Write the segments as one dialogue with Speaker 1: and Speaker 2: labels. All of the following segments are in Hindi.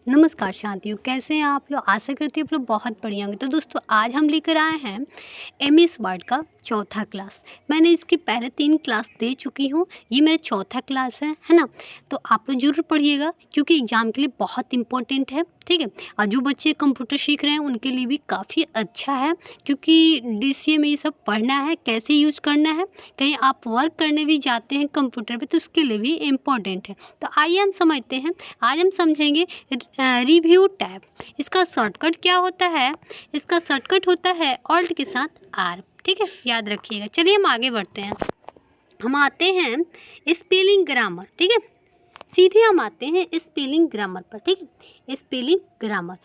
Speaker 1: नमस्कार शांतियों, कैसे हैं आप लोग? आशा करती हूँ आप लोग बहुत बढ़िया होंगे। तो दोस्तों आज हम लेकर आए हैं एमएस वर्ड का चौथा क्लास। मैंने इसके पहले 3 क्लास दे चुकी हूँ, ये मेरा चौथा क्लास है ना? तो आप लोग ज़रूर पढ़िएगा क्योंकि एग्ज़ाम के लिए बहुत इम्पोर्टेंट है, ठीक है? और जो बच्चे कंप्यूटर सीख रहे हैं उनके लिए भी काफ़ी अच्छा है क्योंकि डीसीए में ये सब पढ़ना है, कैसे यूज़ करना है। कहीं आप वर्क करने भी जाते हैं कंप्यूटर पे तो उसके लिए भी इम्पोर्टेंट है। तो आइए हम समझते हैं। आज हम समझेंगे रिव्यू टैब। इसका शॉर्टकट क्या होता है? इसका शॉर्टकट होता है ऑल्ट के साथ आर, ठीक है, याद रखिएगा। चलिए हम आगे बढ़ते हैं। हम आते हैं स्पेलिंग ग्रामर, ठीक है। सीधे हम आते हैं स्पेलिंग ग्रामर पर, ठीक है। स्पेलिंग ग्रामर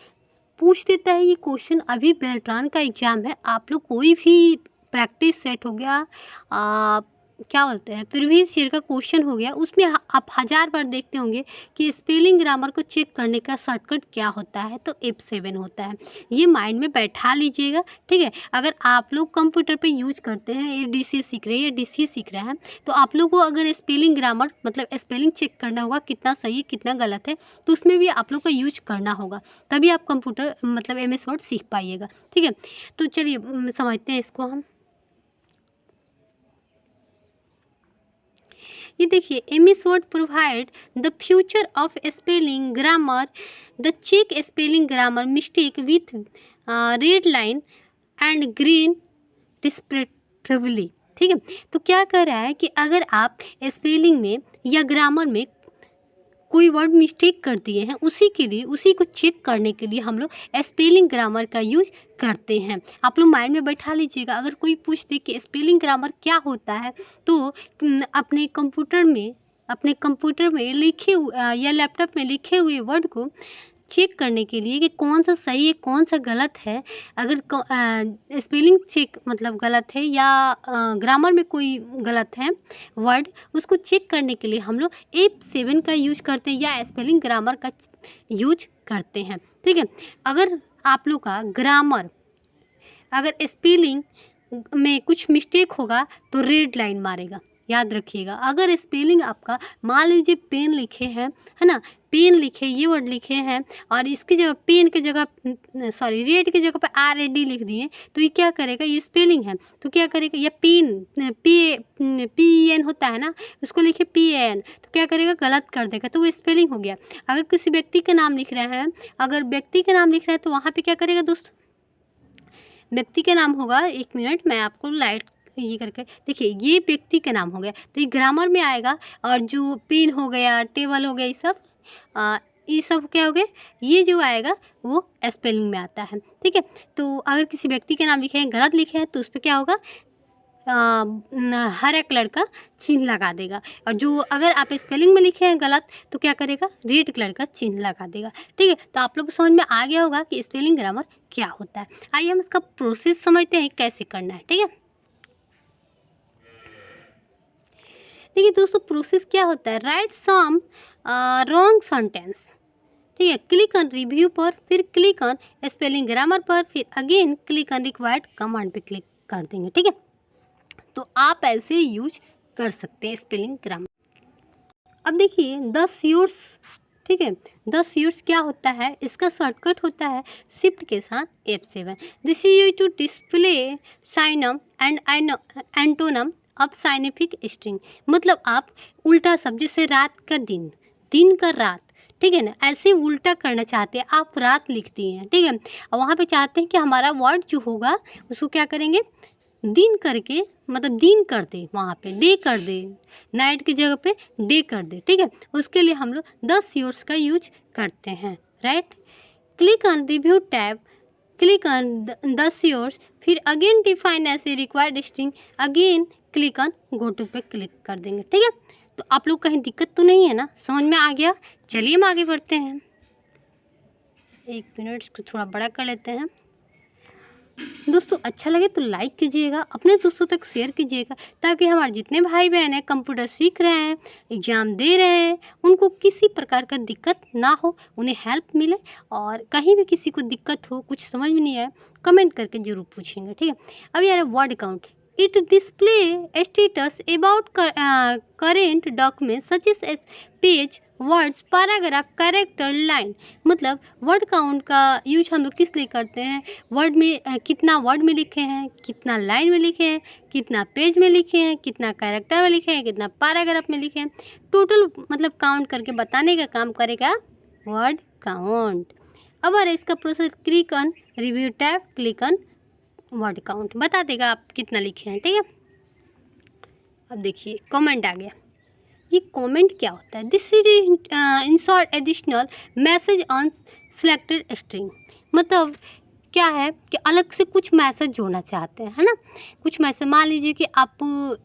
Speaker 1: पूछ देता है ये क्वेश्चन। अभी बेल्ट्रॉन का एग्जाम है, आप लोग कोई भी प्रैक्टिस सेट हो गया, क्या बोलते हैं, प्रीवियस ईयर का क्वेश्चन हो गया, उसमें आप 1000 बार देखते होंगे कि स्पेलिंग ग्रामर को चेक करने का शॉर्टकट क्या होता है, तो F7 होता है। ये माइंड में बैठा लीजिएगा, ठीक है। अगर आप लोग कंप्यूटर पे यूज करते हैं, ये डीसीए सीख रहे हैं या डीसीए सीख रहे हैं, तो आप लोग को अगर स्पेलिंग ग्रामर मतलब स्पेलिंग चेक करना होगा कितना सही है कितना गलत है, तो उसमें भी आप लोग को यूज करना होगा, तभी आप कंप्यूटर मतलब एमएस वर्ड सीख पाइएगा, ठीक है। तो चलिए समझते हैं इसको हम। ये देखिए, MS word provide the future of spelling grammar, the check spelling grammar mistake with red line and green respectively, ठीक है। तो क्या कर रहा है कि अगर आप स्पेलिंग में या ग्रामर में कोई वर्ड मिस्टेक कर दिए हैं, उसी के लिए उसी को चेक करने के लिए हम लोग स्पेलिंग ग्रामर का यूज करते हैं। आप लोग माइंड में बैठा लीजिएगा। अगर कोई पूछ दे कि स्पेलिंग ग्रामर क्या होता है, तो अपने कंप्यूटर में लिखे या लैपटॉप में लिखे हुए वर्ड को चेक करने के लिए कि कौन सा सही है कौन सा गलत है। अगर स्पेलिंग चेक मतलब गलत है या ग्रामर में कोई गलत है वर्ड, उसको चेक करने के लिए हम लोग F7 का यूज करते हैं या स्पेलिंग ग्रामर का यूज करते हैं, ठीक है। अगर आप लोग का ग्रामर अगर स्पेलिंग में कुछ मिस्टेक होगा तो रेड लाइन मारेगा, याद रखिएगा। अगर स्पेलिंग आपका मान लीजिए पेन लिखे हैं, है ना, पेन लिखे ये वर्ड लिखे हैं और इसकी जगह पेन की जगह रेड की जगह पे RAD लिख दिए, तो ये क्या करेगा, ये स्पेलिंग है तो क्या करेगा, या पेन PEN होता है ना, उसको लिखे PAN, तो क्या करेगा, गलत कर देगा, तो वो स्पेलिंग हो गया। अगर किसी व्यक्ति का नाम लिख रहे हैं, अगर व्यक्ति का नाम लिख रहे हैं तो वहाँ पे क्या करेगा दोस्तों, व्यक्ति का नाम होगा, 1 मिनट मैं आपको लाइट ये करके देखिए, ये व्यक्ति का नाम हो गया तो ये ग्रामर में आएगा। और जो पेन हो गया टेबल हो गया ये सब क्या हो गया, ये जो आएगा वो स्पेलिंग में आता है, ठीक है। तो अगर किसी व्यक्ति के नाम लिखे हैं गलत लिखे हैं तो उस पर क्या होगा, हरा कलर का चिन्ह लगा देगा। और जो अगर आप स्पेलिंग में लिखे हैं गलत तो क्या करेगा, रेड कलर का चिन्ह लगा देगा, ठीक है। तो आप लोग को समझ में आ गया होगा कि स्पेलिंग ग्रामर क्या होता है। आइए हम इसका प्रोसेस समझते हैं कैसे करना है, ठीक है। देखिए दोस्तों, प्रोसेस क्या होता है, राइट सम रॉन्ग सेंटेंस, ठीक है। क्लिक ऑन रिव्यू पर, फिर क्लिक ऑन स्पेलिंग ग्रामर पर, फिर again click on required command पे क्लिक कर देंगे, ठीक है। तो आप ऐसे यूज कर सकते हैं स्पेलिंग ग्रामर। अब देखिए 10 यूर्स, ठीक है। 10 यूर्स क्या होता है, इसका शॉर्टकट होता है शिफ्ट के साथ F7। This is use to display synonym and antonym of specific string. मतलब आप उल्टा शब्द, जैसे रात का दिन, दिन का रात, ठीक है ना, ऐसे उल्टा करना चाहते हैं आप, रात लिखती हैं, ठीक है। और वहाँ पे चाहते हैं कि हमारा वर्ड जो होगा उसको क्या करेंगे, दिन करके मतलब दिन कर दे, वहाँ पे डे कर दे, नाइट की जगह पे डे कर दे, ठीक है। उसके लिए हम लोग 10 यूर्स का यूज करते हैं, right. Click on review tab, click on 10 yours, फिर again define as a required string, again click on go to पे क्लिक कर देंगे, ठीक है। तो आप लोग कहीं दिक्कत तो नहीं है ना, समझ में आ गया। चलिए हम आगे बढ़ते हैं। 1 मिनट इसको थोड़ा बड़ा कर लेते हैं। दोस्तों अच्छा लगे तो लाइक कीजिएगा, अपने दोस्तों तक शेयर कीजिएगा, ताकि हमारे जितने भाई बहन हैं कंप्यूटर सीख रहे हैं, एग्ज़ाम दे रहे हैं, उनको किसी प्रकार का दिक्कत ना हो, उन्हें हेल्प मिले। और कहीं भी किसी को दिक्कत हो, कुछ समझ में नहीं आया, कमेंट करके ज़रूर पूछेंगे, ठीक है। अब यार word count, it display status about current document such as page words, paragraph, character, line. मतलब वर्ड काउंट का यूज हम लोग किस लिए करते हैं? वर्ड में कितना वर्ड में लिखे हैं, कितना लाइन में लिखे हैं, कितना पेज में लिखे हैं, कितना कैरेक्टर में लिखे हैं, कितना पैराग्राफ में लिखे हैं, टोटल मतलब काउंट करके बताने का काम करेगा वर्ड काउंट। अब आ रहा है इसका process, click on review tab, click on word count, बता देगा आप कितना लिखे हैं। ठीक है, अब देखिए कमेंट आ गया। ये कमेंट क्या होता है? This is insert additional message on selected string. मतलब क्या है कि अलग से कुछ मैसेज जोड़ना चाहते हैं, है ना। कुछ मैसेज, मान लीजिए कि आप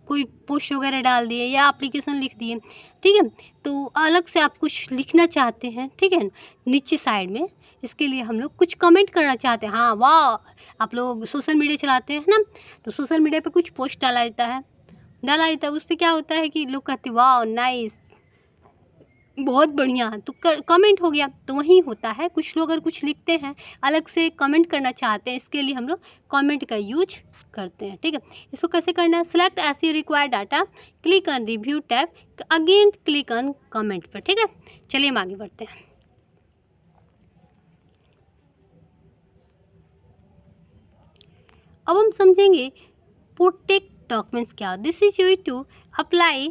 Speaker 1: कोई पोस्ट वगैरह डाल दिए या एप्लीकेशन लिख दिए, ठीक है, तो अलग से आप कुछ लिखना चाहते हैं, ठीक है, नीचे साइड में। इसके लिए हम लोग कुछ कमेंट करना चाहते हैं। हाँ, वाह, आप लोग सोशल मीडिया चलाते हैं ना, तो सोशल मीडिया पे कुछ पोस्ट डाला जाता है उस पर क्या होता है कि लोग कहते हैं वाह नाइस, बहुत बढ़िया, तो कमेंट हो गया। तो वही होता है, कुछ लोग अगर कुछ लिखते हैं, अलग से कमेंट करना चाहते हैं, इसके लिए हम लोग कमेंट का यूज करते हैं। ठीक है, इसको कैसे करना है? Select as you required data, click on review tab, again click on comment पर। ठीक है, चलिए हम आगे बढ़ते हैं। अब हम समझेंगे प्रोटेक्ट डॉक्यूमेंट्स क्या। This is use to apply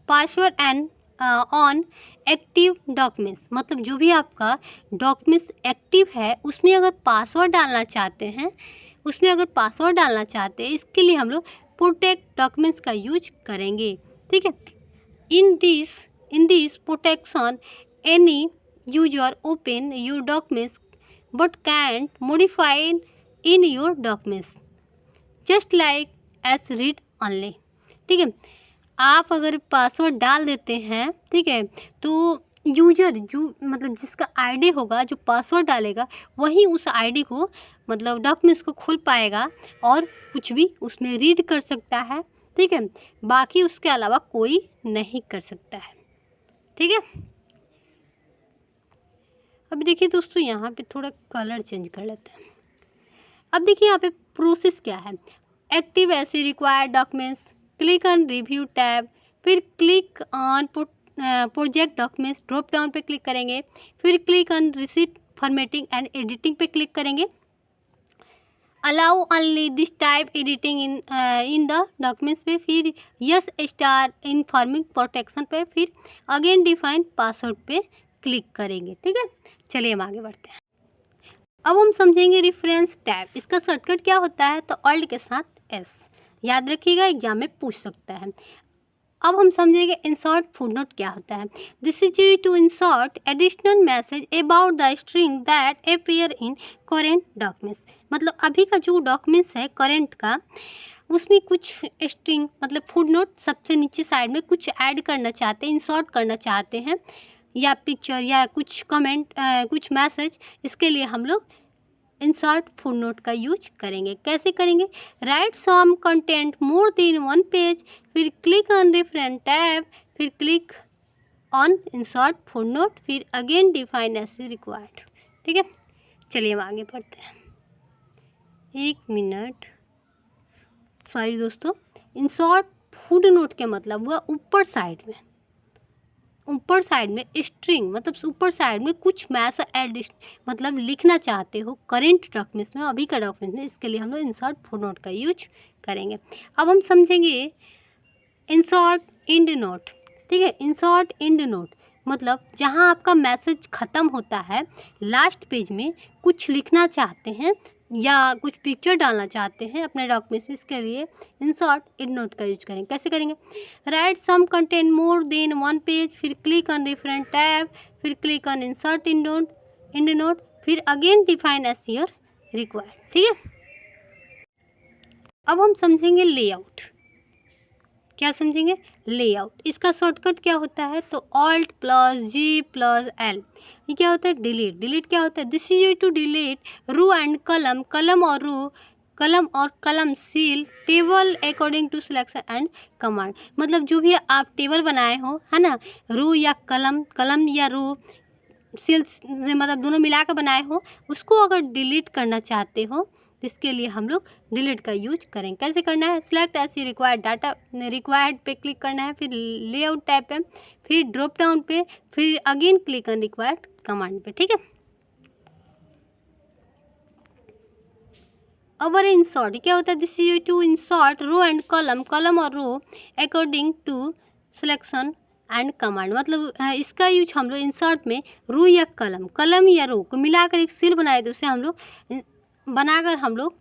Speaker 1: password and on active documents. मतलब जो भी आपका डॉक्यूमेंट्स एक्टिव है उसमें अगर पासवर्ड डालना चाहते हैं, इसके लिए हम लोग प्रोटेक्ट डॉक्यूमेंट्स का यूज करेंगे। ठीक है, in this protection any user open your documents but can't modify in your documents just like as read only. ठीक है, आप अगर पासवर्ड डाल देते हैं, ठीक है, तो यूजर जो मतलब जिसका आईडी होगा, जो पासवर्ड डालेगा, वही उस आईडी को मतलब डॉक्यूमेंट्स को खोल पाएगा और कुछ भी उसमें रीड कर सकता है। ठीक है, बाकी उसके अलावा कोई नहीं कर सकता है। ठीक है, अब देखिए दोस्तों, यहाँ पे थोड़ा कलर चेंज कर लेते हैं। अब देखिए यहाँ पे प्रोसेस क्या है। एक्टिव ऐसे required documents, click on review tab, फिर click on project documents, drop down पे क्लिक करेंगे, फिर click on restrict formatting and editing पे क्लिक करेंगे। Allow only this type editing in the documents पे, फिर यस स्टार इनफॉर्मिंग प्रोटेक्शन पे, फिर अगेन डिफाइन पासवर्ड पे क्लिक करेंगे। ठीक है, चलिए हम आगे बढ़ते हैं। अब हम समझेंगे रेफरेंस टैब। इसका शॉर्टकट क्या होता है? तो ऑल्ट के साथ एस, याद रखिएगा, एग्जाम में पूछ सकता है। अब हम समझेंगे इंसर्ट फुटनोट क्या होता है। This is used to insert additional message about the string that appear in current documents. मतलब अभी का जो डॉक्यूमेंट्स है करेंट का, उसमें कुछ स्ट्रिंग मतलब फुटनोट सबसे नीचे साइड में कुछ ऐड करना चाहते हैं, इंसर्ट करना चाहते हैं, या पिक्चर या कुछ कमेंट, कुछ मैसेज, इसके लिए हम लोग इंसर्ट फुटनोट का यूज करेंगे। कैसे करेंगे? Write some content more then one page, फिर क्लिक ऑन रेफरेंस टैब, फिर क्लिक ऑन इंसर्ट फुटनोट, फिर अगेन डिफाइन एज रिक्वायर्ड। ठीक है, चलिए हम आगे बढ़ते हैं। एक मिनट, सॉरी दोस्तों, इंसर्ट फुटनोट के मतलब हुआ ऊपर साइड में स्ट्रिंग, मतलब ऊपर साइड में कुछ मैसेज एडिशन मतलब लिखना चाहते हो करेंट डॉक्यूमेंट्स में, अभी का डॉक्यूमेंट में, इसके लिए हम लोग इंसर्ट फुटनोट का यूज करेंगे। अब हम समझेंगे इंसर्ट एंड नोट। ठीक है, इंसर्ट एंड नोट मतलब जहां आपका मैसेज ख़त्म होता है, लास्ट पेज में कुछ लिखना चाहते हैं या कुछ पिक्चर डालना चाहते हैं अपने डॉक्यूमेंट्स में, इसके लिए इंसर्ट एंड नोट का यूज करेंगे। कैसे करेंगे? Write some content more then one page, फिर क्लिक ऑन रेफरेंस टैब, फिर click on insert end note, फिर again define as your required. ठीक है, अब हम समझेंगे लेआउट। क्या समझेंगे? लेआउट। इसका शॉर्टकट क्या होता है? तो alt plus G plus L. ये क्या होता है? डिलीट क्या होता है? This is to delete row and column, column और column cell table according to selection and command. मतलब जो भी आप टेबल बनाए हो, है ना, रो या कलम या रो सील मतलब दोनों मिला कर बनाए हो, उसको अगर डिलीट करना चाहते हो इसके लिए हम लोग डिलीट का यूज करेंगे। कैसे करना है, select as you required data, required पे क्लिक करना है, फिर लेआउट टैब पे, फिर ड्रॉप डाउन पे, फिर again click on required command पे। ठीक है, अब इंसर्ट क्या होता है, this is to insert row and column, column और row according to selection and command. मतलब इसका यूज हम लोग इंसर्ट में रो या कलम, कलम या रो को मिलाकर एक सेल बनाए तो उसे हम लोग बनाकर हम लोग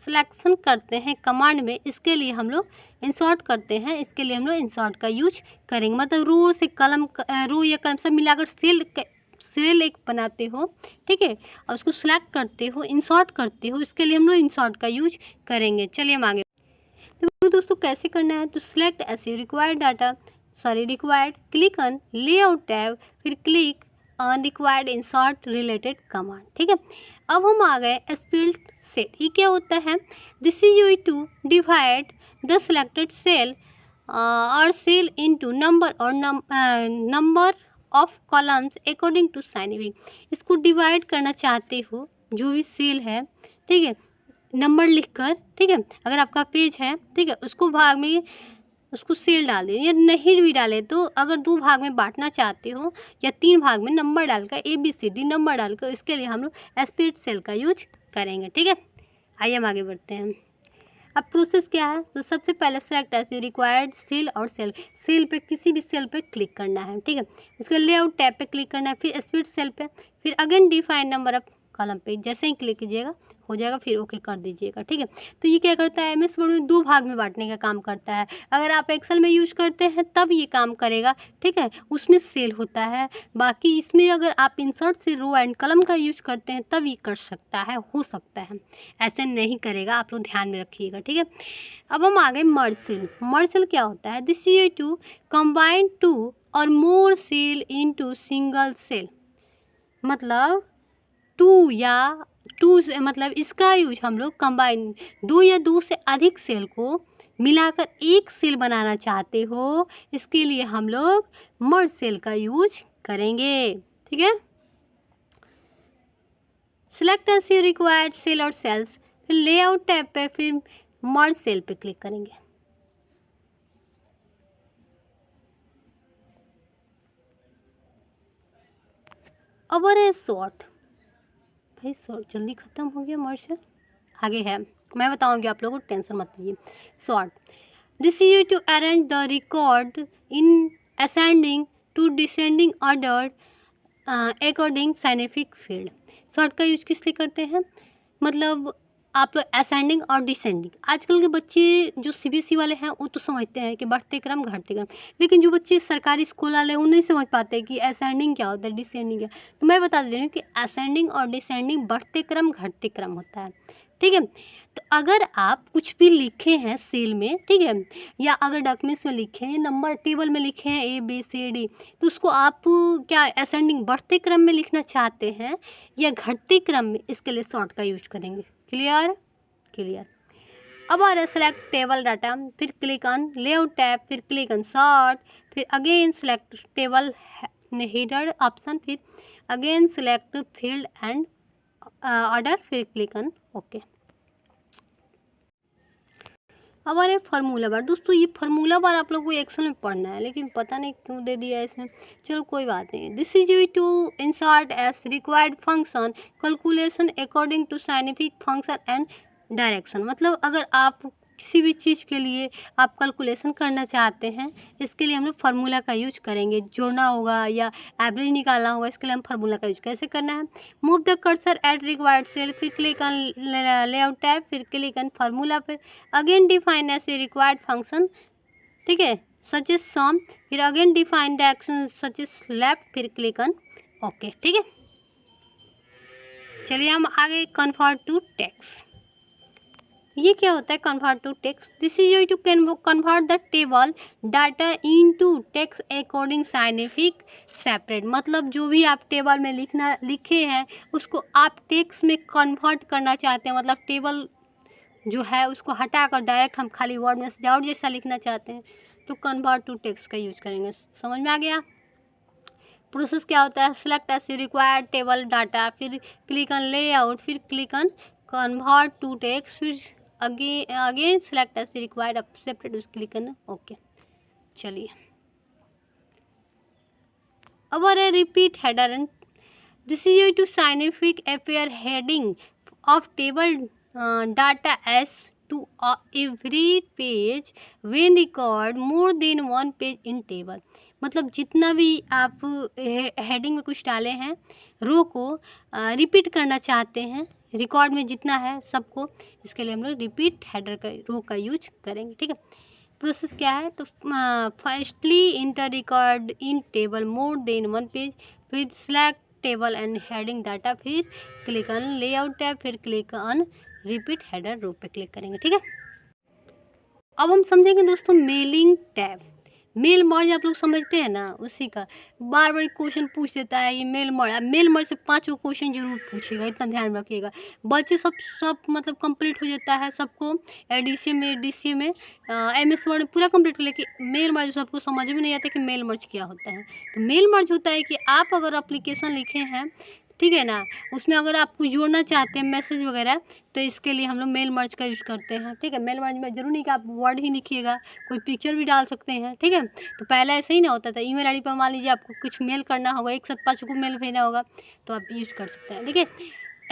Speaker 1: सिलेक्शन करते हैं कमांड में। इसके लिए हम लोग इंसर्ट करते हैं, इसके लिए हम लोग इंसर्ट का यूज करेंगे। मतलब रो से कलम, रो या कलम सब मिलाकर सेल एक बनाते हो, ठीक है, और उसको सिलेक्ट करते हो, इंसर्ट करते हो, इसके लिए हम लोग इंसर्ट का यूज करेंगे। चलिए हम आगे। तो दोस्तों कैसे करना है, तो select as required data, required, click on layout tab, फिर click on required insert related command. ठीक है, अब हम आ गए स्प्लिट सेल। ये क्या होता है, this is use to divide the selected cell और सेल इनटू नंबर और number of columns according to scientific. इसको डिवाइड करना चाहते हो जो भी सेल है, ठीक है, नंबर लिखकर, ठीक है, अगर आपका पेज है, ठीक है, उसको भाग में उसको सेल डाल दें, या नहीं भी डाले तो अगर 2 भाग में बांटना चाहते हो या 3 भाग में नंबर डालकर ABCD नंबर डालकर, इसके लिए हम लोग स्प्लिट सेल का यूज करेंगे। ठीक है, आइए हम आगे बढ़ते हैं। अब प्रोसेस क्या है, तो सबसे पहले सेलेक्ट एज रिक्वायर्ड सेल और सेल पे, किसी भी सेल पे क्लिक करना है। ठीक है, इसके लेआउट टैब पे क्लिक करना है, फिर स्प्लिट सेल पे, फिर again define number of column पे जैसे ही क्लिक कीजिएगा हो जाएगा, फिर ओके कर दीजिएगा। ठीक है, तो ये क्या करता है, MS वर्ड में 2 भाग में बांटने का काम करता है। अगर आप एक्सेल में यूज करते हैं तब ये काम करेगा, ठीक है, उसमें सेल होता है। बाकी इसमें अगर आप इंसर्ट से रो एंड कलम का यूज करते हैं तब ये कर सकता है, हो सकता है, ऐसे नहीं करेगा, आप लोग ध्यान में रखिएगा। ठीक है, अब हम आ गए मर्ज सेल। मर्ज सेल क्या होता है, दिस इज टू कंबाइन 2 और मोर सेल इनटू सिंगल सेल। मतलब 2 या 2 से, मतलब इसका यूज हम लोग कंबाइन 2 या 2 से अधिक सेल को मिलाकर एक सेल बनाना चाहते हो, इसके लिए हम लोग मर्ज सेल का यूज करेंगे। ठीक है, select as your required cell और सेल्स, फिर लेआउट टैब पे, फिर मर्ज सेल पे क्लिक करेंगे। अब शॉर्ट, भाई शॉर्ट जल्दी ख़त्म हो गया, मर्ज आगे है, मैं बताऊंगी आप लोगों को, टेंशन मत लीजिए। Sort, this is to arrange the record in ascending to descending order according scientific field. Sort का यूज किस लिए करते हैं, मतलब आप लोग असेंडिंग और डिसेंडिंग, आजकल के बच्चे जो CBSE वाले हैं वो तो समझते हैं कि बढ़ते क्रम घटते क्रम, लेकिन जो बच्चे सरकारी स्कूल वाले वो नहीं समझ पाते कि असेंडिंग क्या होता है, डिसेंडिंग क्या। तो मैं बता दे रही हूँ कि असेंडिंग और डिसेंडिंग बढ़ते क्रम घटते क्रम होता है। ठीक है, तो अगर आप कुछ भी लिखे हैं सेल में, ठीक है, या अगर डॉक्यूमेंट्स में लिखे हैं, नंबर टेबल में लिखे हैं ABCD, तो उसको आप क्या असेंडिंग बढ़ते क्रम में लिखना चाहते हैं या घटते क्रम में, इसके लिए शॉर्ट का यूज करेंगे। Clear, clear. अब आ रहा है सेलेक्ट टेबल डाटा, फिर क्लिक ऑन लेआउट टैब, फिर क्लिक ऑन शॉर्ट, फिर again select table header option, फिर again select field and order, फिर क्लिक ऑन ओके। अब आ रहे फार्मूला बार। दोस्तों ये फार्मूला बार आप लोगों को एक्सेल में पढ़ना है, लेकिन पता नहीं क्यों दे दिया है इसमें, चलो कोई बात नहीं। This is you to insert as required function calculation according to scientific function and direction. मतलब अगर आप किसी भी चीज़ के लिए आप कैलकुलेशन करना चाहते हैं, इसके लिए हम लोग फार्मूला का यूज करेंगे, जोड़ना होगा या एवरेज निकालना होगा, इसके लिए हम फार्मूला का यूज कैसे करना है, move the cursor at required cell, फिर क्लिक ऑन लेआउट टैब, फिर क्लिक ऑन फार्मूला, फिर again define as a required function, ठीक है, सच एज सम, फिर again define the action such as left, फिर क्लिक ऑन ओके। ठीक है, चलिए हम आगे कन्वर्ट टू टेक्स्ट। ये क्या होता है convert to text, this is you to convert the table data into text according scientific separate. मतलब जो भी आप टेबल में लिखे हैं उसको आप टेक्स्ट में कन्वर्ट करना चाहते हैं, मतलब टेबल जो है उसको हटाकर डायरेक्ट हम खाली वर्ड में सजावट जैसा लिखना चाहते हैं, तो कन्वर्ट टू टेक्स्ट का यूज करेंगे। समझ में आ गया प्रोसेस क्या होता है, select as required table data, फिर क्लिक ऑन लेआउट, फिर click on convert to text, फिर अगेन सेलेक्ट एज रिक्वायर्ड, अब सेपरेट उस क्लिक करना। ओके चलिए, अब आ रहा है repeat header and this is use to scientific affair heading of table data as to every page when record more than one page in table। मतलब जितना भी आप हेडिंग में कुछ डाले हैं, रो को रिपीट करना चाहते हैं, रिकॉर्ड में जितना है सबको, इसके लिए हम लोग रिपीट हेडर का रो का यूज करेंगे। ठीक है, प्रोसेस क्या है, तो firstly enter record in table more then one page, फिर select table and heading data, फिर क्लिक ऑन लेआउट टैब, फिर click on repeat header row पे क्लिक करेंगे। ठीक है, अब हम समझेंगे दोस्तों मेलिंग टैब। मेल मर्ज आप लोग समझते हैं ना, उसी का बार बार क्वेश्चन पूछ देता है ये मेल मर्ज। मेल मर्ज से 5 क्वेश्चन जरूर पूछेगा, इतना ध्यान रखिएगा। बच्चे सब मतलब कंप्लीट हो जाता है सबको, एडीसी में डीसी में MS वर्ड में पूरा कंप्लीट, लेकिन मेल मर्ज सबको समझ में नहीं आता कि मेल मर्ज क्या होता है। तो मेल मर्ज होता है कि आप अगर एप्लीकेशन लिखे हैं, ठीक है ना, उसमें अगर आप कुछ जोड़ना चाहते हैं मैसेज वगैरह, तो इसके लिए हम लोग मेल मर्ज का यूज़ करते हैं। ठीक है, मेल मर्ज में जरूर नहीं कि आप वर्ड ही लिखिएगा, कोई पिक्चर भी डाल सकते हैं। ठीक है, तो पहले ऐसे ही ना होता था, ईमेल आईडी पर मान लीजिए आपको कुछ मेल करना होगा, एक साथ 5 को मेल भेजना होगा, तो आप यूज़ कर सकते हैं। ठीक है,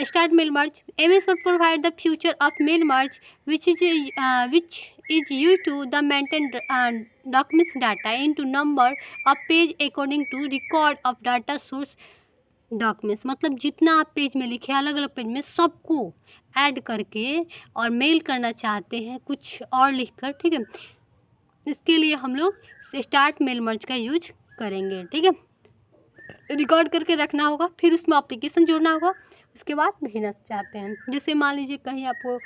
Speaker 1: start mail merge. MS Word provide the future of mail merge which is use to the maintain documents data into number of page according to record of data source documents. मतलब जितना आप पेज में लिखे, अलग अलग पेज में सबको ऐड करके और मेल करना चाहते हैं कुछ और लिखकर। ठीक है, इसके लिए हम लोग स्टार्ट मेल मर्ज का यूज करेंगे। ठीक है, रिकॉर्ड करके रखना होगा, फिर उसमें एप्लीकेशन जोड़ना होगा, उसके बाद भेजना चाहते हैं। जैसे मान लीजिए कहीं आपको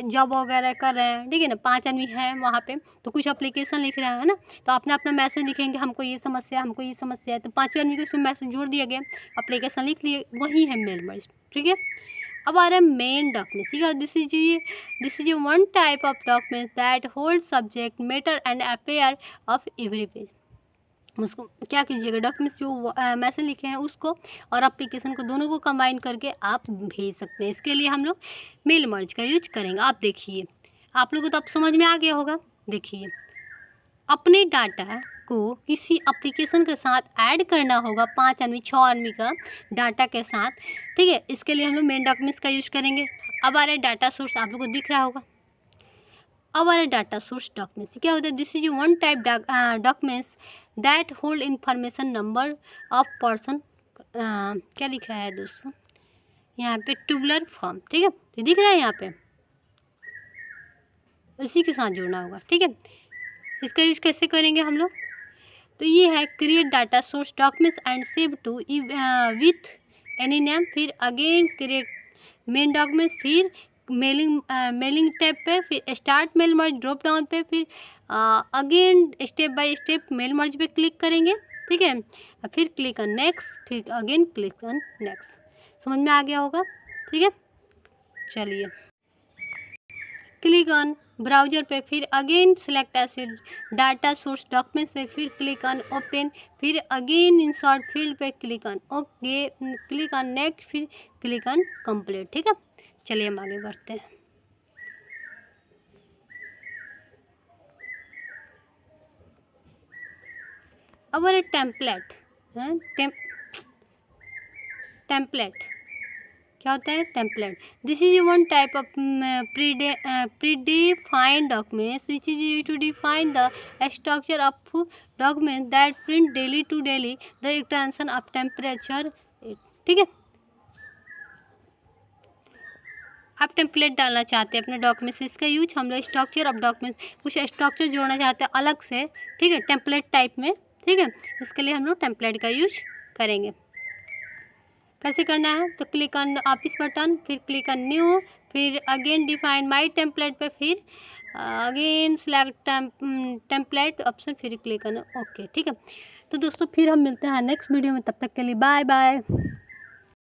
Speaker 1: जॉब वगैरह कर रहे हैं, ठीक है ना, 5 आदमी हैं वहाँ पे, तो कुछ एप्लीकेशन लिख रहे हैं ना, तो अपना अपना मैसेज लिखेंगे, हमको ये समस्या है, तो 5 आदमी को उसमें मैसेज जोड़ दिया गया, एप्लीकेशन लिख लिए, वही है मेल मर्ज। ठीक है, अब आ रहा है मेन डॉक्यूमेंट। ठीक है, this is one type of document that hold subject matter and affair of every page. उसको क्या कीजिएगा, डॉक्यूमेंट्स जो मैसेज लिखे हैं उसको और एप्लीकेशन को, दोनों को कंबाइन करके आप भेज सकते हैं। इसके लिए हम लोग मेल मर्ज का यूज करेंगे। आप देखिए, आप लोगों को तो अब समझ में आ गया होगा। देखिए, अपने डाटा को किसी एप्लीकेशन के साथ ऐड करना होगा, 5 आदमी 6 आदमी का डाटा के साथ। ठीक है, इसके लिए हम लोग मेन डॉक्यूमेंट्स का यूज करेंगे। अब आ रहा है डाटा सोर्स, आप लोगों को दिख रहा होगा। अब आ रहा है डाटा सोर्स डॉक्यूमेंट्स। क्या होता है, this is one type documents that hold information number of person. क्या लिखा है दोस्तों यहाँ पे, ट्यूबुलर फॉर्म। ठीक है, तो दिख रहा है यहाँ पे, उसी के साथ जोड़ना होगा। ठीक है, इसका यूज कैसे करेंगे हम लोग, तो ये है create data source documents and save to with any name, फिर अगेन क्रिएट मेन डॉक्यूमेंट्स, फिर मेलिंग टैब पे, फिर start mail merge drop down पे, फिर again step by step mail merge पे क्लिक करेंगे। ठीक है, फिर क्लिक ऑन नेक्स्ट, फिर अगेन क्लिक ऑन नेक्स्ट। समझ में आ गया होगा। ठीक है, चलिए, क्लिक ऑन ब्राउज़र पे, फिर again select as data source documents पे, फिर क्लिक ऑन ओपन, फिर अगेन इंसर्ट फील्ड पे click on okay, click on next, फिर क्लिक ऑन कंप्लीट। ठीक है, चलिए हम आगे बढ़ते हैं। अब टेम्पलेट है, टेम्पलेट क्या होता है, template. This is one type of predefined documents which is used to define the structure of document that print daily to daily the extension of temperature. ठीक है, आप टेम्पलेट डालना चाहते हैं अपने डॉक्यूमेंट्स में, इसका यूज हम लोग स्ट्रक्चर ऑफ डॉक्यूमेंट्स, कुछ स्ट्रक्चर जोड़ना चाहते हैं अलग से। ठीक है, टेम्पलेट टाइप में। ठीक है, इसके लिए हम लोग टेम्पलेट का यूज करेंगे। कैसे करना है, तो क्लिक ऑन ऑफिस बटन, फिर क्लिक ऑन न्यू, फिर अगेन डिफाइन माय टेम्पलेट पे, फिर अगेन सेलेक्ट टेम्पलेट ऑप्शन, फिर क्लिक ऑन ओके। ठीक है, तो दोस्तों फिर हम मिलते हैं नेक्स्ट वीडियो में, तब तक के लिए बाय बाय।